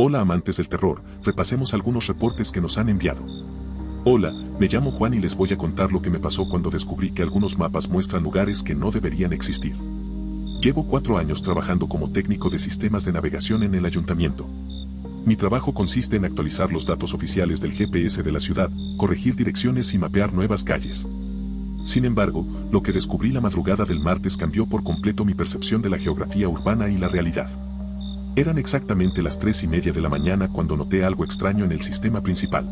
Hola amantes del terror, repasemos algunos reportes que nos han enviado. Hola, me llamo Juan y les voy a contar lo que me pasó cuando descubrí que algunos mapas muestran lugares que no deberían existir. Llevo 4 años trabajando como técnico de sistemas de navegación en el ayuntamiento. Mi trabajo consiste en actualizar los datos oficiales del GPS de la ciudad, corregir direcciones y mapear nuevas calles. Sin embargo, lo que descubrí la madrugada del martes cambió por completo mi percepción de la geografía urbana y la realidad. Eran exactamente las 3:30 de la mañana cuando noté algo extraño en el sistema principal.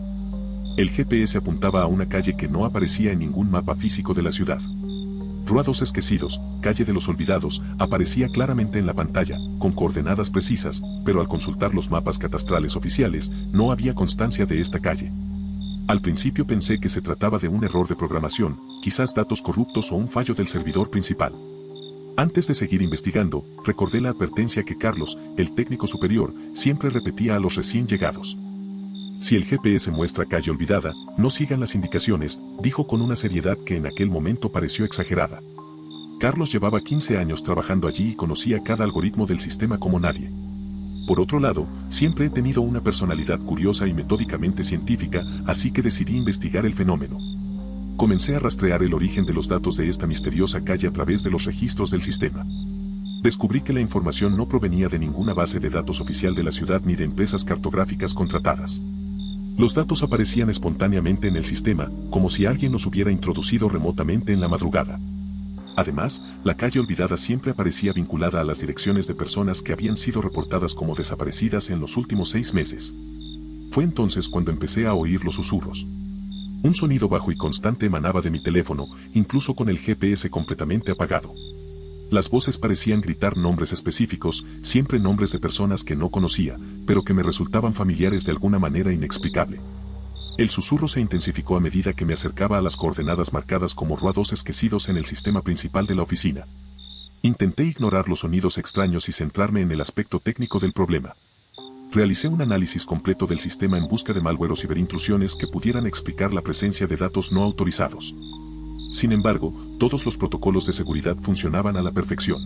El GPS apuntaba a una calle que no aparecía en ningún mapa físico de la ciudad. Rua Dos Esquecidos, calle de los Olvidados, aparecía claramente en la pantalla, con coordenadas precisas, pero al consultar los mapas catastrales oficiales, no había constancia de esta calle. Al principio pensé que se trataba de un error de programación, quizás datos corruptos o un fallo del servidor principal. Antes de seguir investigando, recordé la advertencia que Carlos, el técnico superior, siempre repetía a los recién llegados. Si el GPS muestra calle olvidada, no sigan las indicaciones, dijo con una seriedad que en aquel momento pareció exagerada. Carlos llevaba 15 años trabajando allí y conocía cada algoritmo del sistema como nadie. Por otro lado, siempre he tenido una personalidad curiosa y metódicamente científica, así que decidí investigar el fenómeno. Comencé a rastrear el origen de los datos de esta misteriosa calle a través de los registros del sistema. Descubrí que la información no provenía de ninguna base de datos oficial de la ciudad ni de empresas cartográficas contratadas. Los datos aparecían espontáneamente en el sistema, como si alguien los hubiera introducido remotamente en la madrugada. Además, la calle olvidada siempre aparecía vinculada a las direcciones de personas que habían sido reportadas como desaparecidas en los últimos 6 meses. Fue entonces cuando empecé a oír los susurros. Un sonido bajo y constante emanaba de mi teléfono, incluso con el GPS completamente apagado. Las voces parecían gritar nombres específicos, siempre nombres de personas que no conocía, pero que me resultaban familiares de alguna manera inexplicable. El susurro se intensificó a medida que me acercaba a las coordenadas marcadas como Rua Dos Esquecidos en el sistema principal de la oficina. Intenté ignorar los sonidos extraños y centrarme en el aspecto técnico del problema. Realicé un análisis completo del sistema en busca de malware o ciberintrusiones que pudieran explicar la presencia de datos no autorizados. Sin embargo, todos los protocolos de seguridad funcionaban a la perfección.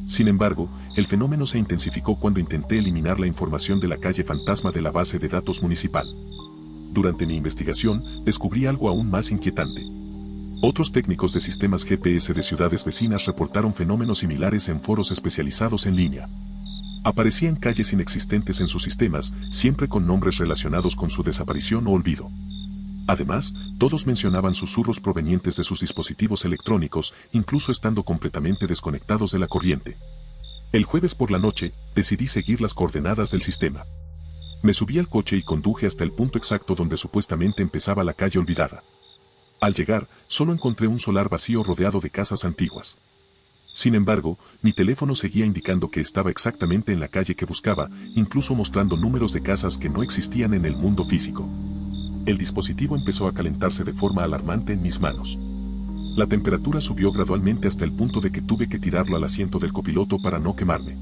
Sin embargo, el fenómeno se intensificó cuando intenté eliminar la información de la calle fantasma de la base de datos municipal. Durante mi investigación, descubrí algo aún más inquietante. Otros técnicos de sistemas GPS de ciudades vecinas reportaron fenómenos similares en foros especializados en línea. Aparecían calles inexistentes en sus sistemas, siempre con nombres relacionados con su desaparición o olvido. Además, todos mencionaban susurros provenientes de sus dispositivos electrónicos, incluso estando completamente desconectados de la corriente. El jueves por la noche, decidí seguir las coordenadas del sistema. Me subí al coche y conduje hasta el punto exacto donde supuestamente empezaba la calle olvidada. Al llegar, solo encontré un solar vacío rodeado de casas antiguas. Sin embargo, mi teléfono seguía indicando que estaba exactamente en la calle que buscaba, incluso mostrando números de casas que no existían en el mundo físico. El dispositivo empezó a calentarse de forma alarmante en mis manos. La temperatura subió gradualmente hasta el punto de que tuve que tirarlo al asiento del copiloto para no quemarme.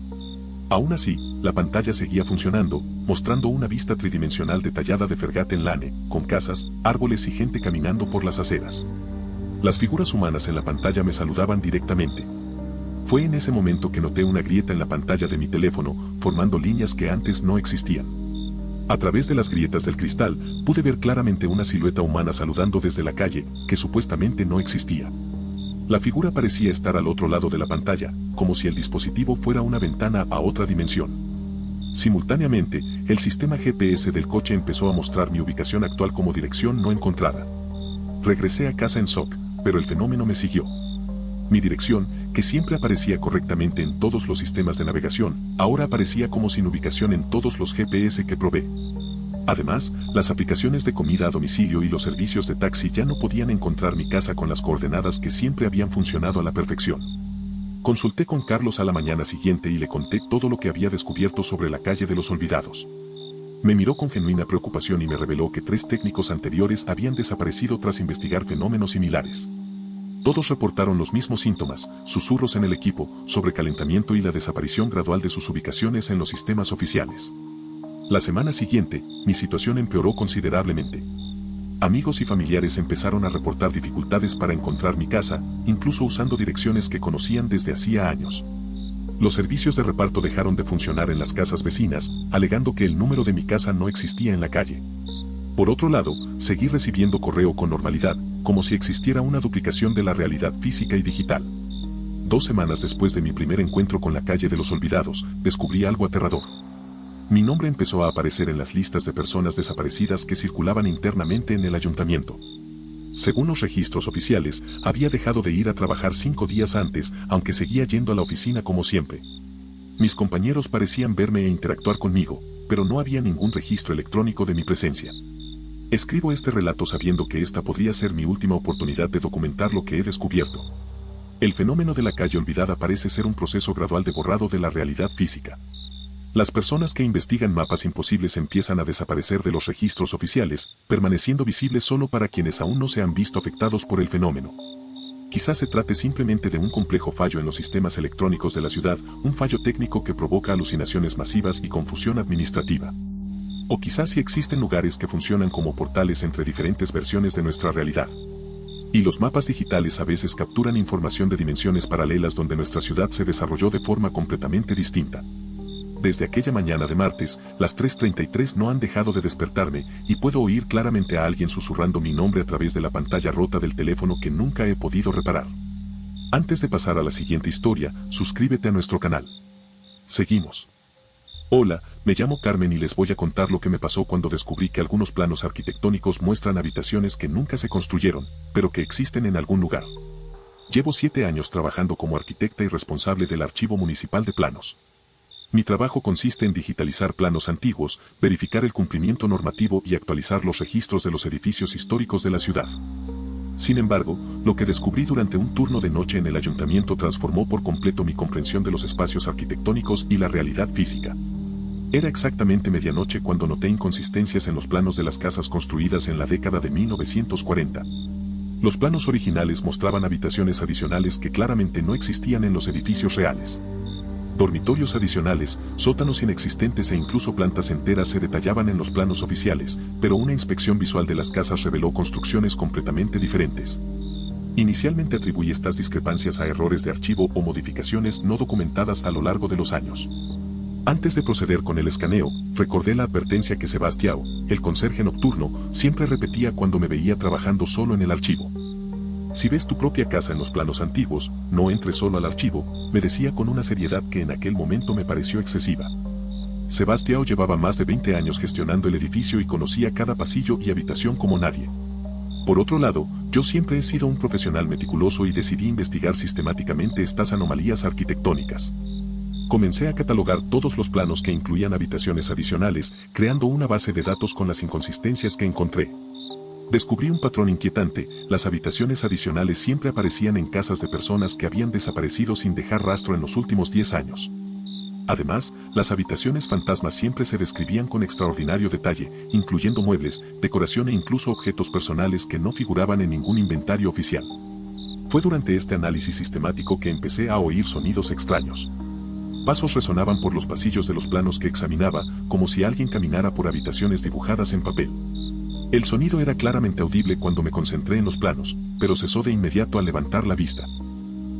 Aún así, la pantalla seguía funcionando, mostrando una vista tridimensional detallada de Fergatenlane, con casas, árboles y gente caminando por las aceras. Las figuras humanas en la pantalla me saludaban directamente. Fue en ese momento que noté una grieta en la pantalla de mi teléfono, formando líneas que antes no existían. A través de las grietas del cristal, pude ver claramente una silueta humana saludando desde la calle, que supuestamente no existía. La figura parecía estar al otro lado de la pantalla, como si el dispositivo fuera una ventana a otra dimensión. Simultáneamente, el sistema GPS del coche empezó a mostrar mi ubicación actual como dirección no encontrada. Regresé a casa en shock, pero el fenómeno me siguió. Mi dirección, que siempre aparecía correctamente en todos los sistemas de navegación, ahora aparecía como sin ubicación en todos los GPS que probé. Además, las aplicaciones de comida a domicilio y los servicios de taxi ya no podían encontrar mi casa con las coordenadas que siempre habían funcionado a la perfección. Consulté con Carlos a la mañana siguiente y le conté todo lo que había descubierto sobre la calle de los Olvidados. Me miró con genuina preocupación y me reveló que 3 técnicos anteriores habían desaparecido tras investigar fenómenos similares. Todos reportaron los mismos síntomas, susurros en el equipo, sobrecalentamiento y la desaparición gradual de sus ubicaciones en los sistemas oficiales. La semana siguiente, mi situación empeoró considerablemente. Amigos y familiares empezaron a reportar dificultades para encontrar mi casa, incluso usando direcciones que conocían desde hacía años. Los servicios de reparto dejaron de funcionar en las casas vecinas, alegando que el número de mi casa no existía en la calle. Por otro lado, seguí recibiendo correo con normalidad, como si existiera una duplicación de la realidad física y digital. 2 semanas después de mi primer encuentro con la calle de los olvidados, descubrí algo aterrador. Mi nombre empezó a aparecer en las listas de personas desaparecidas que circulaban internamente en el ayuntamiento. Según los registros oficiales, había dejado de ir a trabajar 5 días antes, aunque seguía yendo a la oficina como siempre. Mis compañeros parecían verme e interactuar conmigo, pero no había ningún registro electrónico de mi presencia. Escribo este relato sabiendo que esta podría ser mi última oportunidad de documentar lo que he descubierto. El fenómeno de la calle olvidada parece ser un proceso gradual de borrado de la realidad física. Las personas que investigan mapas imposibles empiezan a desaparecer de los registros oficiales, permaneciendo visibles solo para quienes aún no se han visto afectados por el fenómeno. Quizás se trate simplemente de un complejo fallo en los sistemas electrónicos de la ciudad, un fallo técnico que provoca alucinaciones masivas y confusión administrativa. O quizás sí existen lugares que funcionan como portales entre diferentes versiones de nuestra realidad. Y los mapas digitales a veces capturan información de dimensiones paralelas donde nuestra ciudad se desarrolló de forma completamente distinta. Desde aquella mañana de martes, las 3:33 no han dejado de despertarme, y puedo oír claramente a alguien susurrando mi nombre a través de la pantalla rota del teléfono que nunca he podido reparar. Antes de pasar a la siguiente historia, suscríbete a nuestro canal. Seguimos. Hola, me llamo Carmen y les voy a contar lo que me pasó cuando descubrí que algunos planos arquitectónicos muestran habitaciones que nunca se construyeron, pero que existen en algún lugar. Llevo 7 años trabajando como arquitecta y responsable del Archivo Municipal de Planos. Mi trabajo consiste en digitalizar planos antiguos, verificar el cumplimiento normativo y actualizar los registros de los edificios históricos de la ciudad. Sin embargo, lo que descubrí durante un turno de noche en el ayuntamiento transformó por completo mi comprensión de los espacios arquitectónicos y la realidad física. Era exactamente medianoche cuando noté inconsistencias en los planos de las casas construidas en la década de 1940. Los planos originales mostraban habitaciones adicionales que claramente no existían en los edificios reales. Dormitorios adicionales, sótanos inexistentes e incluso plantas enteras se detallaban en los planos oficiales, pero una inspección visual de las casas reveló construcciones completamente diferentes. Inicialmente atribuí estas discrepancias a errores de archivo o modificaciones no documentadas a lo largo de los años. Antes de proceder con el escaneo, recordé la advertencia que Sebastião, el conserje nocturno, siempre repetía cuando me veía trabajando solo en el archivo. Si ves tu propia casa en los planos antiguos, no entres solo al archivo, me decía con una seriedad que en aquel momento me pareció excesiva. Sebastião llevaba más de 20 años gestionando el edificio y conocía cada pasillo y habitación como nadie. Por otro lado, yo siempre he sido un profesional meticuloso y decidí investigar sistemáticamente estas anomalías arquitectónicas. Comencé a catalogar todos los planos que incluían habitaciones adicionales, creando una base de datos con las inconsistencias que encontré. Descubrí un patrón inquietante: las habitaciones adicionales siempre aparecían en casas de personas que habían desaparecido sin dejar rastro en los últimos 10 años. Además, las habitaciones fantasmas siempre se describían con extraordinario detalle, incluyendo muebles, decoración e incluso objetos personales que no figuraban en ningún inventario oficial. Fue durante este análisis sistemático que empecé a oír sonidos extraños. Pasos resonaban por los pasillos de los planos que examinaba, como si alguien caminara por habitaciones dibujadas en papel. El sonido era claramente audible cuando me concentré en los planos, pero cesó de inmediato al levantar la vista.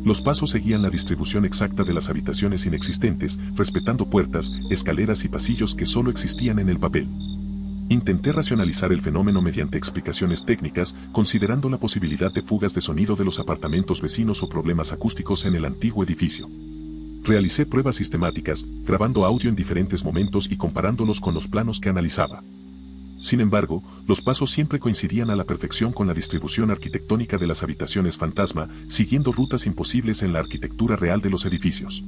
Los pasos seguían la distribución exacta de las habitaciones inexistentes, respetando puertas, escaleras y pasillos que solo existían en el papel. Intenté racionalizar el fenómeno mediante explicaciones técnicas, considerando la posibilidad de fugas de sonido de los apartamentos vecinos o problemas acústicos en el antiguo edificio. Realicé pruebas sistemáticas, grabando audio en diferentes momentos y comparándolos con los planos que analizaba. Sin embargo, los pasos siempre coincidían a la perfección con la distribución arquitectónica de las habitaciones fantasma, siguiendo rutas imposibles en la arquitectura real de los edificios.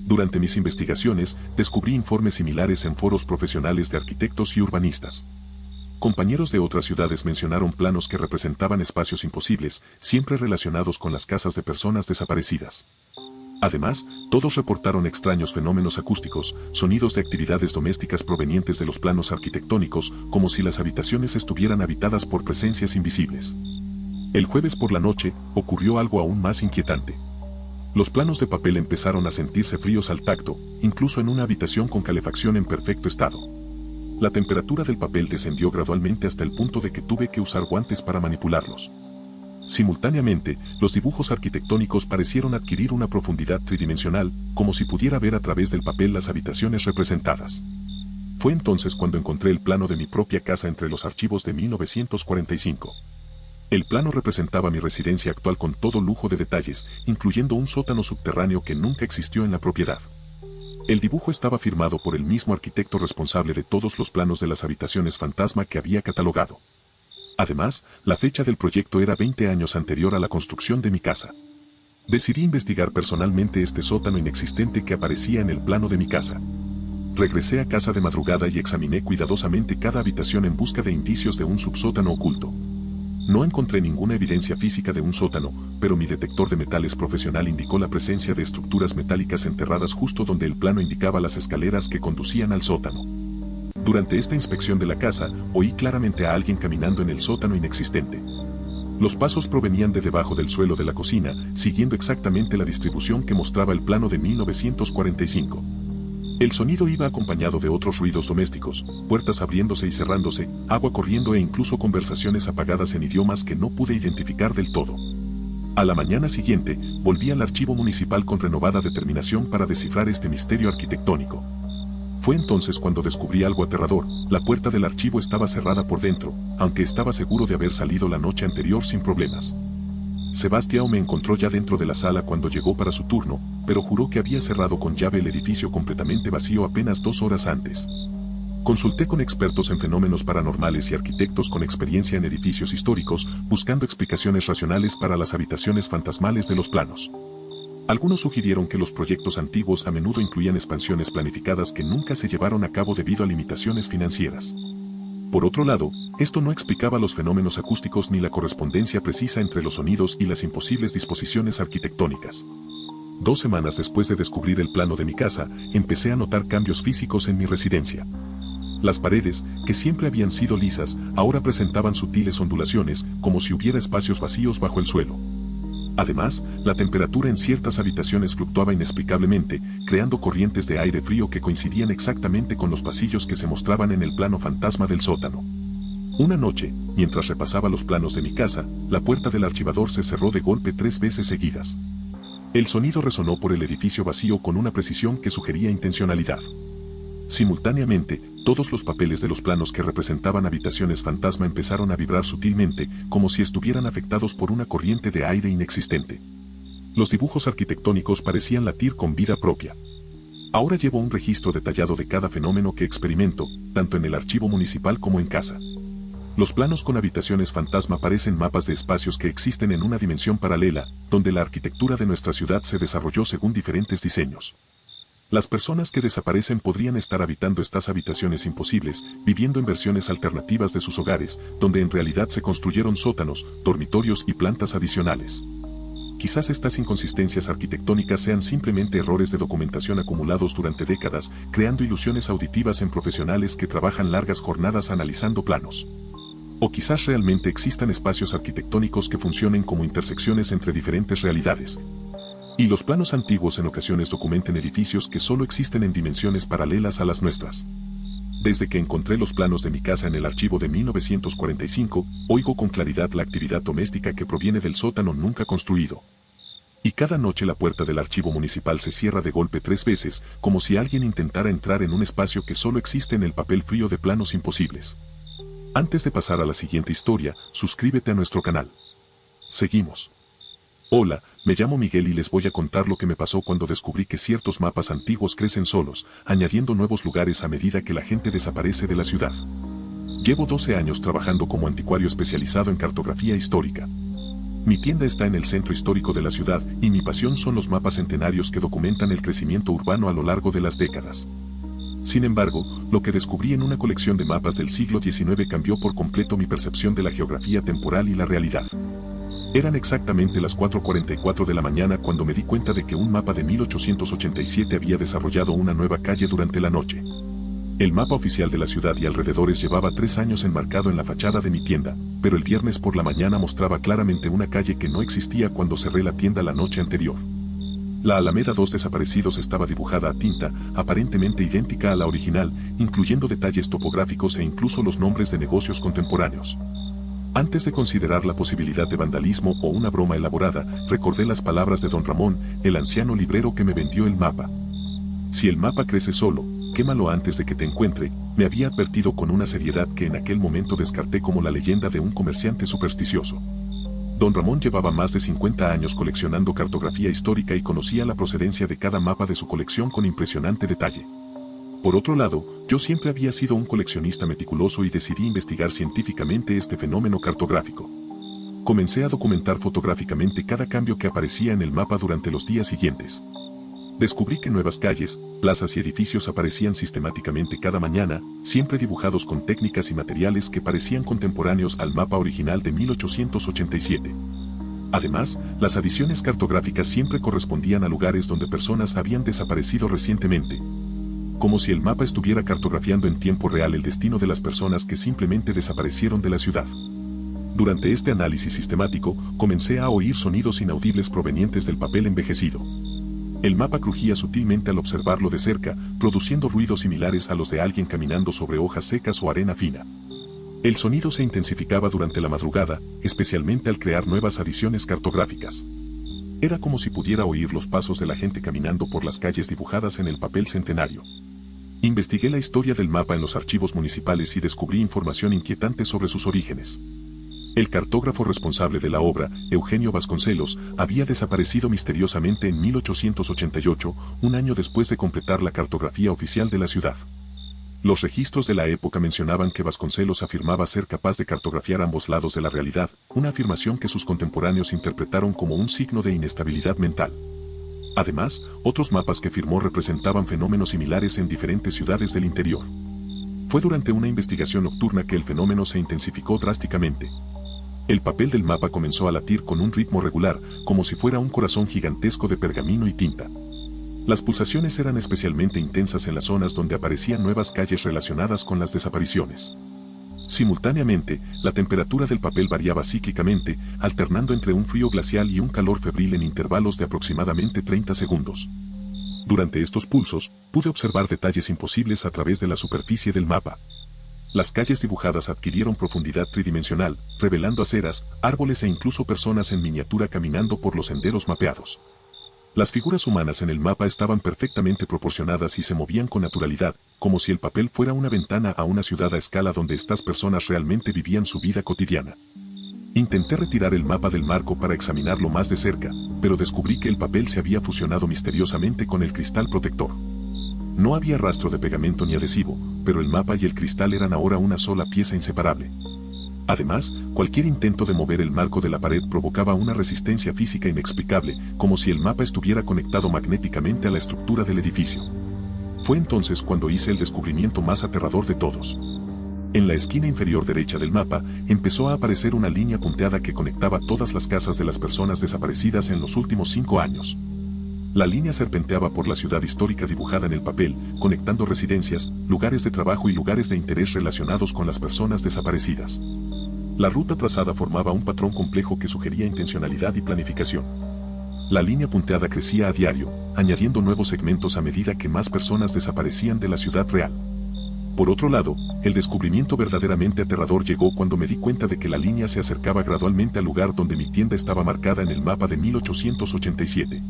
Durante mis investigaciones, descubrí informes similares en foros profesionales de arquitectos y urbanistas. Compañeros de otras ciudades mencionaron planos que representaban espacios imposibles, siempre relacionados con las casas de personas desaparecidas. Además, todos reportaron extraños fenómenos acústicos, sonidos de actividades domésticas provenientes de los planos arquitectónicos, como si las habitaciones estuvieran habitadas por presencias invisibles. El jueves por la noche, ocurrió algo aún más inquietante. Los planos de papel empezaron a sentirse fríos al tacto, incluso en una habitación con calefacción en perfecto estado. La temperatura del papel descendió gradualmente hasta el punto de que tuve que usar guantes para manipularlos. Simultáneamente, los dibujos arquitectónicos parecieron adquirir una profundidad tridimensional, como si pudiera ver a través del papel las habitaciones representadas. Fue entonces cuando encontré el plano de mi propia casa entre los archivos de 1945. El plano representaba mi residencia actual con todo lujo de detalles, incluyendo un sótano subterráneo que nunca existió en la propiedad. El dibujo estaba firmado por el mismo arquitecto responsable de todos los planos de las habitaciones fantasma que había catalogado. Además, la fecha del proyecto era 20 años anterior a la construcción de mi casa. Decidí investigar personalmente este sótano inexistente que aparecía en el plano de mi casa. Regresé a casa de madrugada y examiné cuidadosamente cada habitación en busca de indicios de un subsótano oculto. No encontré ninguna evidencia física de un sótano, pero mi detector de metales profesional indicó la presencia de estructuras metálicas enterradas justo donde el plano indicaba las escaleras que conducían al sótano. Durante esta inspección de la casa, oí claramente a alguien caminando en el sótano inexistente. Los pasos provenían de debajo del suelo de la cocina, siguiendo exactamente la distribución que mostraba el plano de 1945. El sonido iba acompañado de otros ruidos domésticos, puertas abriéndose y cerrándose, agua corriendo e incluso conversaciones apagadas en idiomas que no pude identificar del todo. A la mañana siguiente, volví al archivo municipal con renovada determinación para descifrar este misterio arquitectónico. Fue entonces cuando descubrí algo aterrador: la puerta del archivo estaba cerrada por dentro, aunque estaba seguro de haber salido la noche anterior sin problemas. Sebastião me encontró ya dentro de la sala cuando llegó para su turno, pero juró que había cerrado con llave el edificio completamente vacío apenas 2 horas antes. Consulté con expertos en fenómenos paranormales y arquitectos con experiencia en edificios históricos, buscando explicaciones racionales para las habitaciones fantasmales de los planos. Algunos sugirieron que los proyectos antiguos a menudo incluían expansiones planificadas que nunca se llevaron a cabo debido a limitaciones financieras. Por otro lado, esto no explicaba los fenómenos acústicos ni la correspondencia precisa entre los sonidos y las imposibles disposiciones arquitectónicas. 2 semanas después de descubrir el plano de mi casa, empecé a notar cambios físicos en mi residencia. Las paredes, que siempre habían sido lisas, ahora presentaban sutiles ondulaciones, como si hubiera espacios vacíos bajo el suelo. Además, la temperatura en ciertas habitaciones fluctuaba inexplicablemente, creando corrientes de aire frío que coincidían exactamente con los pasillos que se mostraban en el plano fantasma del sótano. Una noche, mientras repasaba los planos de mi casa, la puerta del archivador se cerró de golpe 3 veces seguidas. El sonido resonó por el edificio vacío con una precisión que sugería intencionalidad. Simultáneamente, todos los papeles de los planos que representaban habitaciones fantasma empezaron a vibrar sutilmente, como si estuvieran afectados por una corriente de aire inexistente. Los dibujos arquitectónicos parecían latir con vida propia. Ahora llevo un registro detallado de cada fenómeno que experimento, tanto en el archivo municipal como en casa. Los planos con habitaciones fantasma parecen mapas de espacios que existen en una dimensión paralela, donde la arquitectura de nuestra ciudad se desarrolló según diferentes diseños. Las personas que desaparecen podrían estar habitando estas habitaciones imposibles, viviendo en versiones alternativas de sus hogares, donde en realidad se construyeron sótanos, dormitorios y plantas adicionales. Quizás estas inconsistencias arquitectónicas sean simplemente errores de documentación acumulados durante décadas, creando ilusiones auditivas en profesionales que trabajan largas jornadas analizando planos. O quizás realmente existan espacios arquitectónicos que funcionen como intersecciones entre diferentes realidades. Y los planos antiguos en ocasiones documenten edificios que solo existen en dimensiones paralelas a las nuestras. Desde que encontré los planos de mi casa en el archivo de 1945, oigo con claridad la actividad doméstica que proviene del sótano nunca construido. Y cada noche la puerta del archivo municipal se cierra de golpe 3 veces, como si alguien intentara entrar en un espacio que solo existe en el papel frío de planos imposibles. Antes de pasar a la siguiente historia, suscríbete a nuestro canal. Seguimos. Hola, me llamo Miguel y les voy a contar lo que me pasó cuando descubrí que ciertos mapas antiguos crecen solos, añadiendo nuevos lugares a medida que la gente desaparece de la ciudad. Llevo 12 años trabajando como anticuario especializado en cartografía histórica. Mi tienda está en el centro histórico de la ciudad y mi pasión son los mapas centenarios que documentan el crecimiento urbano a lo largo de las décadas. Sin embargo, lo que descubrí en una colección de mapas del siglo XIX cambió por completo mi percepción de la geografía temporal y la realidad. Eran exactamente las 4:44 de la mañana cuando me di cuenta de que un mapa de 1887 había desarrollado una nueva calle durante la noche. El mapa oficial de la ciudad y alrededores llevaba 3 años enmarcado en la fachada de mi tienda, pero el viernes por la mañana mostraba claramente una calle que no existía cuando cerré la tienda la noche anterior. La Alameda 2 Desaparecidos estaba dibujada a tinta, aparentemente idéntica a la original, incluyendo detalles topográficos e incluso los nombres de negocios contemporáneos. Antes de considerar la posibilidad de vandalismo o una broma elaborada, recordé las palabras de don Ramón, el anciano librero que me vendió el mapa. Si el mapa crece solo, quémalo antes de que te encuentre, me había advertido con una seriedad que en aquel momento descarté como la leyenda de un comerciante supersticioso. Don Ramón llevaba más de 50 años coleccionando cartografía histórica y conocía la procedencia de cada mapa de su colección con impresionante detalle. Por otro lado, yo siempre había sido un coleccionista meticuloso y decidí investigar científicamente este fenómeno cartográfico. Comencé a documentar fotográficamente cada cambio que aparecía en el mapa durante los días siguientes. Descubrí que nuevas calles, plazas y edificios aparecían sistemáticamente cada mañana, siempre dibujados con técnicas y materiales que parecían contemporáneos al mapa original de 1887. Además, las adiciones cartográficas siempre correspondían a lugares donde personas habían desaparecido recientemente. Como si el mapa estuviera cartografiando en tiempo real el destino de las personas que simplemente desaparecieron de la ciudad. Durante este análisis sistemático, comencé a oír sonidos inaudibles provenientes del papel envejecido. El mapa crujía sutilmente al observarlo de cerca, produciendo ruidos similares a los de alguien caminando sobre hojas secas o arena fina. El sonido se intensificaba durante la madrugada, especialmente al crear nuevas adiciones cartográficas. Era como si pudiera oír los pasos de la gente caminando por las calles dibujadas en el papel centenario. Investigué la historia del mapa en los archivos municipales y descubrí información inquietante sobre sus orígenes. El cartógrafo responsable de la obra, Eugenio Vasconcelos, había desaparecido misteriosamente en 1888, un año después de completar la cartografía oficial de la ciudad. Los registros de la época mencionaban que Vasconcelos afirmaba ser capaz de cartografiar ambos lados de la realidad, una afirmación que sus contemporáneos interpretaron como un signo de inestabilidad mental. Además, otros mapas que firmó representaban fenómenos similares en diferentes ciudades del interior. Fue durante una investigación nocturna que el fenómeno se intensificó drásticamente. El papel del mapa comenzó a latir con un ritmo regular, como si fuera un corazón gigantesco de pergamino y tinta. Las pulsaciones eran especialmente intensas en las zonas donde aparecían nuevas calles relacionadas con las desapariciones. Simultáneamente, la temperatura del papel variaba cíclicamente, alternando entre un frío glacial y un calor febril en intervalos de aproximadamente 30 segundos. Durante estos pulsos, pude observar detalles imposibles a través de la superficie del mapa. Las calles dibujadas adquirieron profundidad tridimensional, revelando aceras, árboles e incluso personas en miniatura caminando por los senderos mapeados. Las figuras humanas en el mapa estaban perfectamente proporcionadas y se movían con naturalidad, como si el papel fuera una ventana a una ciudad a escala donde estas personas realmente vivían su vida cotidiana. Intenté retirar el mapa del marco para examinarlo más de cerca, pero descubrí que el papel se había fusionado misteriosamente con el cristal protector. No había rastro de pegamento ni adhesivo, pero el mapa y el cristal eran ahora una sola pieza inseparable. Además, cualquier intento de mover el marco de la pared provocaba una resistencia física inexplicable, como si el mapa estuviera conectado magnéticamente a la estructura del edificio. Fue entonces cuando hice el descubrimiento más aterrador de todos. En la esquina inferior derecha del mapa, empezó a aparecer una línea punteada que conectaba todas las casas de las personas desaparecidas en los últimos 5 años. La línea serpenteaba por la ciudad histórica dibujada en el papel, conectando residencias, lugares de trabajo y lugares de interés relacionados con las personas desaparecidas. La ruta trazada formaba un patrón complejo que sugería intencionalidad y planificación. La línea punteada crecía a diario, añadiendo nuevos segmentos a medida que más personas desaparecían de la ciudad real. Por otro lado, el descubrimiento verdaderamente aterrador llegó cuando me di cuenta de que la línea se acercaba gradualmente al lugar donde mi tienda estaba marcada en el mapa de 1887.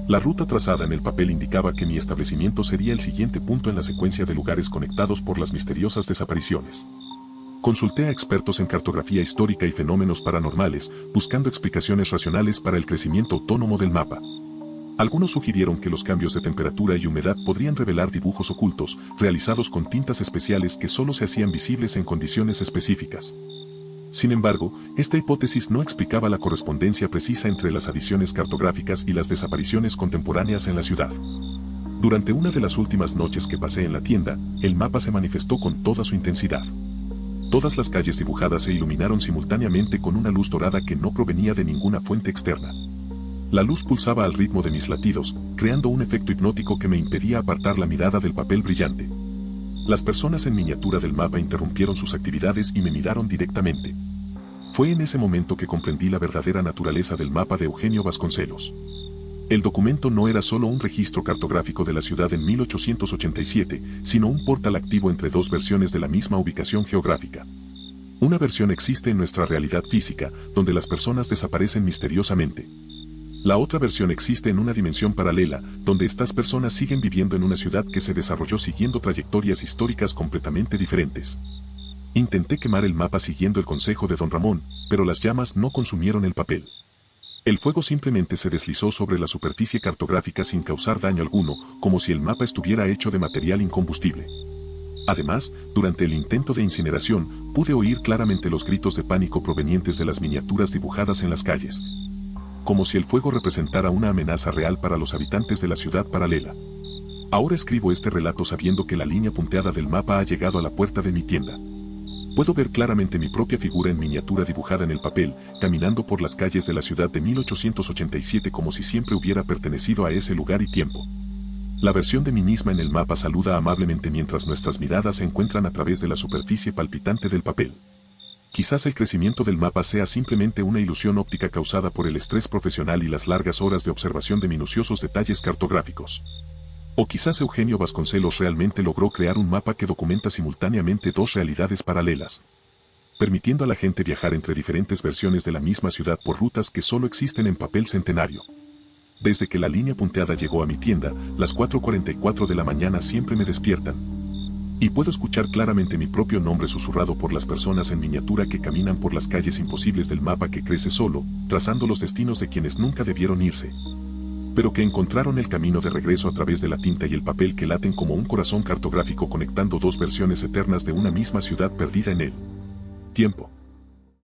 La ruta trazada en el papel indicaba que mi establecimiento sería el siguiente punto en la secuencia de lugares conectados por las misteriosas desapariciones. Consulté a expertos en cartografía histórica y fenómenos paranormales, buscando explicaciones racionales para el crecimiento autónomo del mapa. Algunos sugirieron que los cambios de temperatura y humedad podrían revelar dibujos ocultos, realizados con tintas especiales que solo se hacían visibles en condiciones específicas. Sin embargo, esta hipótesis no explicaba la correspondencia precisa entre las adiciones cartográficas y las desapariciones contemporáneas en la ciudad. Durante una de las últimas noches que pasé en la tienda, el mapa se manifestó con toda su intensidad. Todas las calles dibujadas se iluminaron simultáneamente con una luz dorada que no provenía de ninguna fuente externa. La luz pulsaba al ritmo de mis latidos, creando un efecto hipnótico que me impedía apartar la mirada del papel brillante. Las personas en miniatura del mapa interrumpieron sus actividades y me miraron directamente. Fue en ese momento que comprendí la verdadera naturaleza del mapa de Eugenio Vasconcelos. El documento no era solo un registro cartográfico de la ciudad en 1887, sino un portal activo entre dos versiones de la misma ubicación geográfica. Una versión existe en nuestra realidad física, donde las personas desaparecen misteriosamente. La otra versión existe en una dimensión paralela, donde estas personas siguen viviendo en una ciudad que se desarrolló siguiendo trayectorias históricas completamente diferentes. Intenté quemar el mapa siguiendo el consejo de don Ramón, pero las llamas no consumieron el papel. El fuego simplemente se deslizó sobre la superficie cartográfica sin causar daño alguno, como si el mapa estuviera hecho de material incombustible. Además, durante el intento de incineración, pude oír claramente los gritos de pánico provenientes de las miniaturas dibujadas en las calles. Como si el fuego representara una amenaza real para los habitantes de la ciudad paralela. Ahora escribo este relato sabiendo que la línea punteada del mapa ha llegado a la puerta de mi tienda. Puedo ver claramente mi propia figura en miniatura dibujada en el papel, caminando por las calles de la ciudad de 1887 como si siempre hubiera pertenecido a ese lugar y tiempo. La versión de mí misma en el mapa saluda amablemente mientras nuestras miradas se encuentran a través de la superficie palpitante del papel. Quizás el crecimiento del mapa sea simplemente una ilusión óptica causada por el estrés profesional y las largas horas de observación de minuciosos detalles cartográficos. O quizás Eugenio Vasconcelos realmente logró crear un mapa que documenta simultáneamente dos realidades paralelas, permitiendo a la gente viajar entre diferentes versiones de la misma ciudad por rutas que solo existen en papel centenario. Desde que la línea punteada llegó a mi tienda, las 4:44 de la mañana siempre me despiertan. Y puedo escuchar claramente mi propio nombre susurrado por las personas en miniatura que caminan por las calles imposibles del mapa que crece solo, trazando los destinos de quienes nunca debieron irse, pero que encontraron el camino de regreso a través de la tinta y el papel que laten como un corazón cartográfico conectando dos versiones eternas de una misma ciudad perdida en el tiempo.